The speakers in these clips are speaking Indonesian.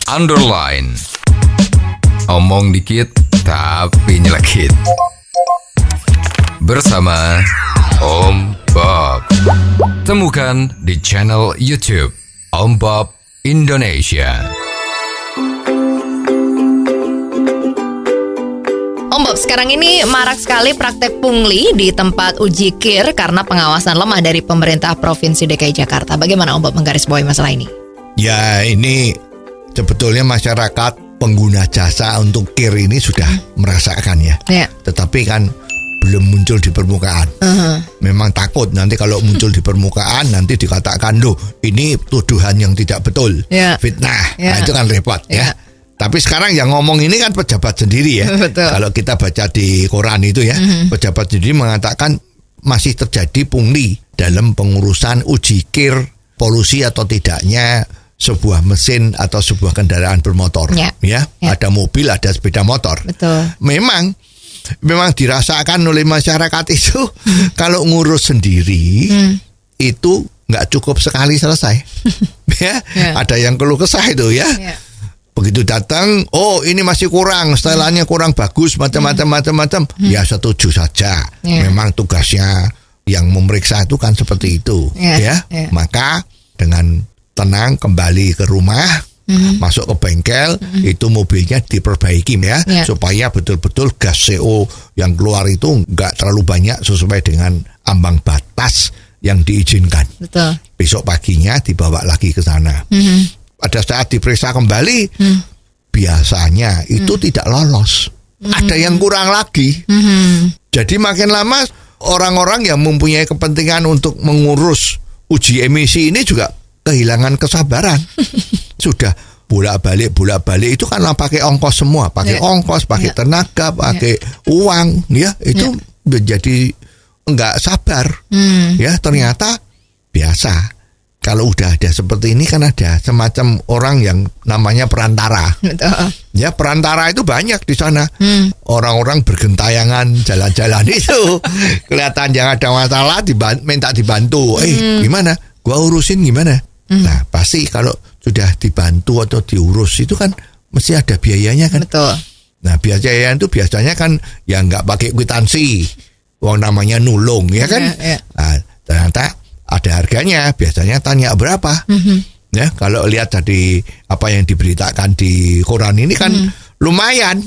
underline. Omong dikit tapi nyelekit. Bersama Om Bob. Temukan di channel YouTube Om Bob Indonesia. Om Bob, sekarang ini marak sekali praktek pungli di tempat uji KIR karena pengawasan lemah dari pemerintah Provinsi DKI Jakarta. Bagaimana Om Bob menggarisbawahi masalah ini? Ya, ini sebetulnya masyarakat pengguna jasa untuk KIR ini sudah merasakan ya. Tetapi kan belum muncul di permukaan. Memang takut nanti kalau muncul di permukaan nanti dikatakan, loh ini tuduhan yang tidak betul, fitnah. Nah, itu kan repot ya. Tapi sekarang yang ngomong ini kan pejabat sendiri ya. Kalau kita baca di koran itu ya, pejabat sendiri mengatakan masih terjadi pungli dalam pengurusan uji KIR polusi atau tidaknya sebuah mesin atau sebuah kendaraan bermotor. Ada mobil, ada sepeda motor. Memang dirasakan oleh masyarakat itu kalau ngurus sendiri itu nggak cukup sekali selesai. Ada yang keluh kesah itu ya. Begitu datang, oh ini masih kurang, setelannya kurang bagus, macam-macam. Ya setuju saja. Memang tugasnya yang memeriksa itu kan seperti itu, Maka dengan tenang kembali ke rumah, masuk ke bengkel, itu mobilnya diperbaiki supaya betul-betul gas CO yang keluar itu nggak terlalu banyak sesuai dengan ambang batas yang diizinkan. Besok paginya dibawa lagi ke sana. Pada saat diperiksa kembali, biasanya itu tidak lolos. Ada yang kurang lagi. Jadi makin lama orang-orang yang mempunyai kepentingan untuk mengurus uji emisi ini juga kehilangan kesabaran. Sudah bolak-balik itu kan pakai ongkos semua, pakai ongkos, pakai tenaga, pakai uang, itu menjadi enggak sabar. Ternyata biasa. Kalau udah ada seperti ini kan ada semacam orang yang namanya perantara. Perantara itu banyak di sana. Orang-orang bergentayangan jalan-jalan itu. Kelihatan yang ada masalah minta dibantu. Gimana? Gua urusin gimana? Nah, pasti kalau sudah dibantu atau diurus itu kan mesti ada biayanya kan. Nah, biaya itu biasanya kan yang nggak pakai kwitansi. Wong namanya nulung ya kan. Nah, ternyata ada harganya, biasanya tanya berapa. Kalau lihat dari apa yang diberitakan di koran ini kan lumayan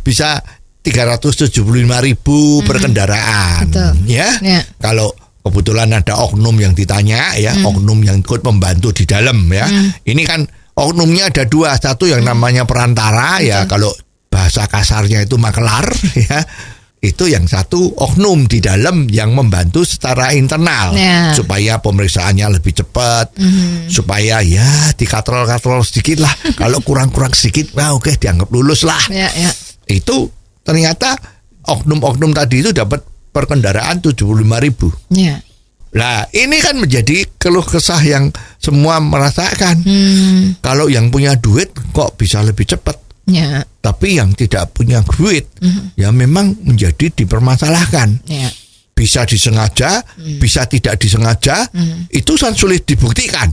bisa 375.000 per kendaraan. Kalau kebetulan ada oknum yang ditanya oknum yang ikut membantu di dalam ini kan oknumnya ada dua, satu yang namanya perantara kalau bahasa kasarnya itu makelar itu yang satu oknum di dalam yang membantu secara internal supaya pemeriksaannya lebih cepat, supaya dikatrol sedikit lah. Kalau kurang-kurang sedikit, oke dianggap lulus lah. Itu ternyata oknum-oknum tadi itu dapat per kendaraan 75.000. Nah, ini kan menjadi keluh kesah yang semua merasakan. Kalau yang punya duit kok bisa lebih cepat. Tapi yang tidak punya duit memang menjadi dipermasalahkan. Bisa disengaja, bisa tidak disengaja, itu kan sulit dibuktikan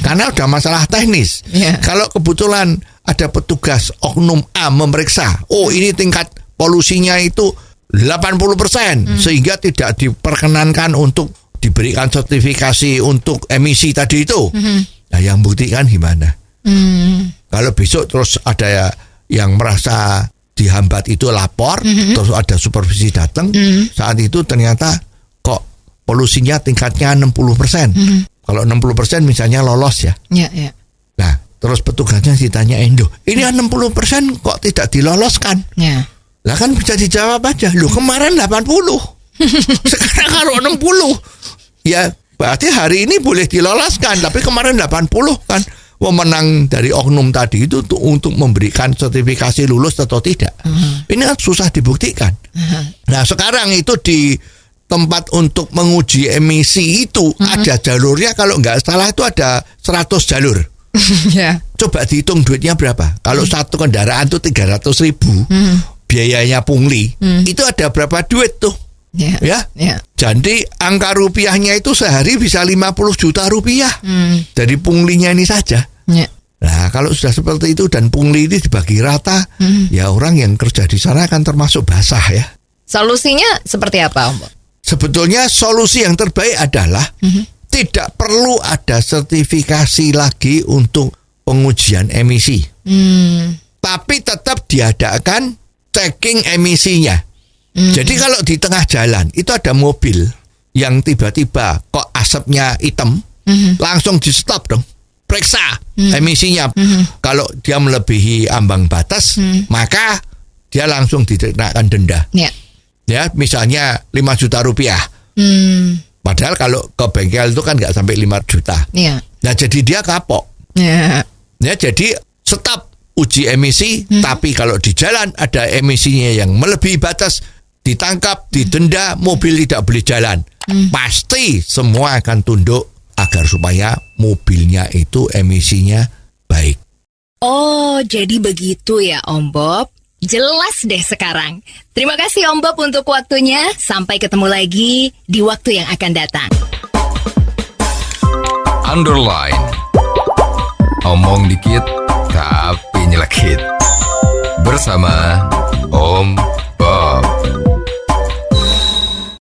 karena udah masalah teknis. Kalau kebetulan ada petugas oknum A memeriksa, ini tingkat polusinya itu 80%, sehingga tidak diperkenankan untuk diberikan sertifikasi untuk emisi tadi itu. Nah, yang buktikan gimana? Kalau besok terus ada yang merasa dihambat itu lapor, terus ada supervisi datang, saat itu ternyata kok polusinya tingkatnya 60%. Kalau 60% misalnya lolos Nah, terus petugasnya ditanya ini 60% kok tidak diloloskan? Lah kan bisa dijawab aja, kemarin 80. Sekarang kalau 60, berarti hari ini boleh diloloskan, tapi kemarin 80 kan. Wewenang dari oknum tadi itu untuk memberikan sertifikasi lulus atau tidak. Ini kan susah dibuktikan. Nah, sekarang itu di tempat untuk menguji emisi itu ada jalurnya, kalau nggak salah itu ada 100 jalur. Coba dihitung duitnya berapa. Kalau satu kendaraan itu 300.000, biayanya pungli, itu ada berapa duit tuh? Jadi angka rupiahnya itu sehari bisa 50 juta rupiah dari punglinya ini saja. Nah, kalau sudah seperti itu dan pungli ini dibagi rata, ya orang yang kerja di sana akan termasuk basah ya. Solusinya seperti apa, Om Bob? Sebetulnya solusi yang terbaik adalah tidak perlu ada sertifikasi lagi untuk pengujian emisi. Tapi tetap diadakan checking emisinya. Jadi kalau di tengah jalan itu ada mobil yang tiba-tiba kok asapnya hitam, langsung di stop dong. Periksa emisinya. Kalau dia melebihi ambang batas, maka dia langsung dikenakan denda. Ya, misalnya 5 juta rupiah. Padahal kalau ke bengkel itu kan nggak sampai 5 juta. Nah, jadi dia kapok. Ya, jadi stop uji emisi, tapi kalau di jalan ada emisinya yang melebihi batas, ditangkap, didenda, mobil tidak boleh jalan. Pasti semua akan tunduk agar supaya mobilnya itu emisinya baik. Oh, jadi begitu ya, Om Bob. Jelas deh sekarang. Terima kasih Om Bob untuk waktunya. Sampai ketemu lagi di waktu yang akan datang. Underline. Omong dikit tapi nyelekit. Bersama Om